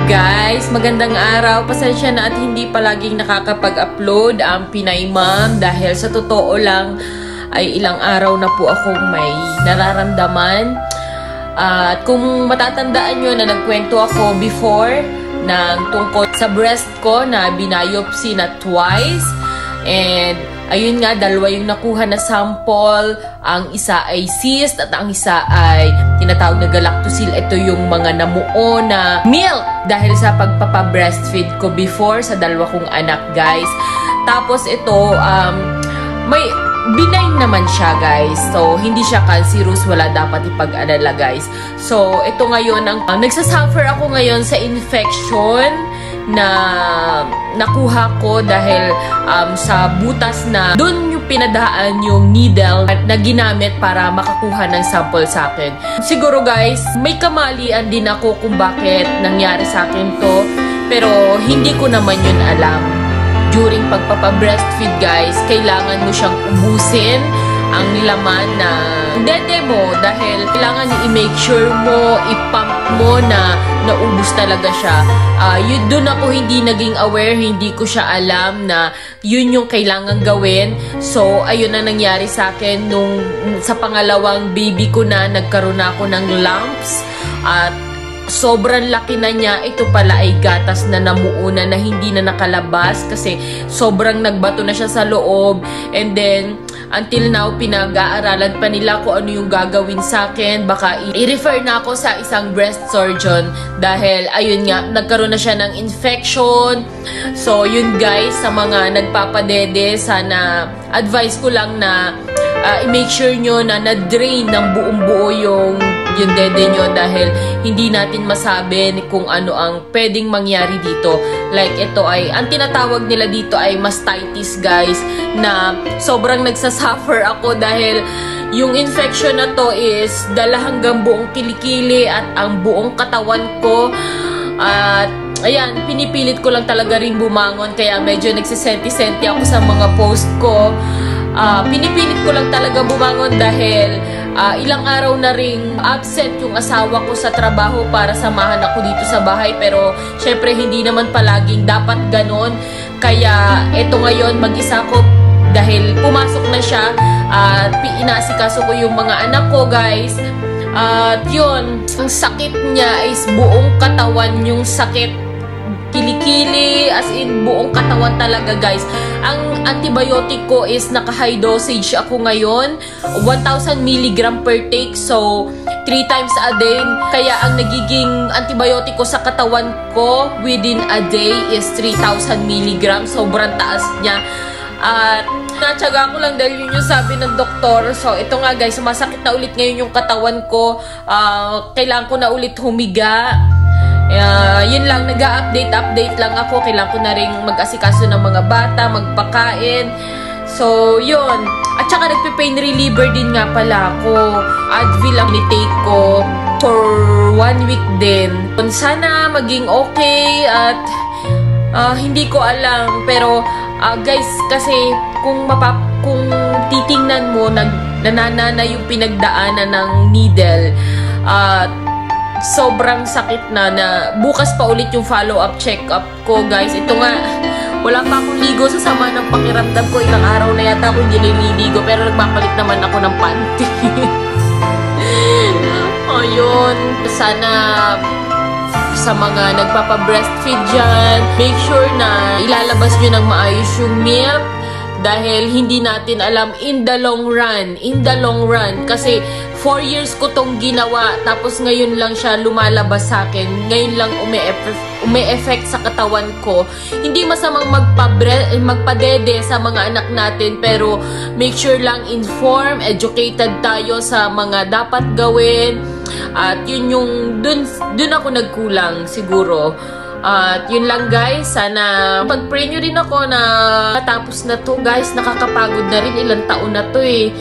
Guys, magandang araw. Pasensya na at hindi palaging nakakapag-upload ang Pinay Mom dahil sa totoo lang ay ilang araw na po akong may nararamdaman. At kung matatandaan nyo na nagkwento ako before ng tungkol sa breast ko na binayopsy na twice. And ayun nga, dalawa yung nakuha na sample. Ang isa ay cyst at ang isa ay tinatawag na galactocele. Ito yung mga namuo na milk dahil sa pagpapa-breastfeed ko before sa dalawa kong anak, guys. Tapos ito, may benign naman siya, guys. So, hindi siya cancerous. Wala dapat ipag-alala, guys. So, ito ngayon, nagsasuffer ako ngayon sa infection na nakuha ko dahil sa butas na doon yung pinadaan yung needle na ginamit para makakuha ng sample sa akin. Siguro, guys, may kamalian din ako kung bakit nangyari sa akin to, pero hindi ko naman yun alam. During pagpapa-breastfeed, guys, kailangan mo siyang ubusin ang laman na dede mo dahil kailangan i-make sure mo, i-pump mo na naubos talaga siya. Doon ako hindi naging aware, hindi ko siya alam na yun yung kailangan gawin. So, ayun na nangyari sa akin nung sa pangalawang baby ko na nagkaroon ako ng lumps at sobrang laki na niya. Ito pala ay gatas na namuuna na hindi na nakalabas kasi sobrang nagbato na siya sa loob. And then, until now, pinag-aaralan pa nila kung ano yung gagawin sa akin. Baka i-refer na ako sa isang breast surgeon dahil, ayun nga, nagkaroon na siya ng infection. So, yun guys, sa mga nagpapadede, sana advice ko lang na i-make sure nyo na na-drain ng buong buo yung dede nyo dahil hindi natin masabi kung ano ang pwedeng mangyari dito. Like ito ay, ang tinatawag nila dito ay mastitis, guys, na sobrang nagsasuffer ako dahil yung infection na to is dala hanggang buong kilikili at ang buong katawan ko. At ayan, pinipilit ko lang talaga rin bumangon kaya medyo nagsisenti-senti ako sa mga post ko. Pinipilit ko lang talaga bumangon dahil ilang araw na ring absent yung asawa ko sa trabaho para samahan ako dito sa bahay. Pero syempre hindi naman palaging dapat ganon. Kaya eto ngayon mag-isa ko dahil pumasok na siya at inaasikaso ko yung mga anak ko, guys. At yun, ang sakit niya is buong katawan, yung sakit kilikili, as in buong katawan talaga, guys. Ang antibiotic ko is naka-high dosage ako ngayon, 1,000 mg per take, so 3 times a day. Kaya ang nagiging antibiotic ko sa katawan ko within a day is 3,000 mg. Sobrang taas niya. At natsaga ko lang dahil yun yung sabi ng doktor. So ito nga, guys, sumasakit na ulit ngayon yung katawan ko. Kailangan ko na ulit humiga. Yun lang, nag-update lang ako. Kailangan ko na rin mag-asikaso ng mga bata, magpakain. So, yun. At saka nagpe-pain reliever din nga pala ako. Advil ang ni-take ko for 1 week din. Sana maging okay at hindi ko alam. Pero, guys, kasi kung titingnan mo, nanana yung pinagdaanan ng needle. Sobrang sakit na bukas pa ulit yung follow-up check-up ko, guys. Ito nga, wala pa akong ligo sa sama ng pakiramdam ko. Ilang araw na yata ako hindi nililigo pero nagpapalit naman ako ng panty. Ayun, sana sa mga nagpapa-breastfeed dyan, make sure na ilalabas nyo ng maayos yung milk dahil hindi natin alam in the long run, kasi 4 years ko tong ginawa tapos ngayon lang siya lumalabas sa akin, ngayon lang umi-effect sa katawan ko. Hindi masamang magpadede sa mga anak natin, pero make sure lang informed, educated tayo sa mga dapat gawin. At yun yung dun ako nagkulang siguro. At yun lang, guys, sana pag-pray nyo rin ako na matapos na to, guys. Nakakapagod na rin, ilang taon na to eh.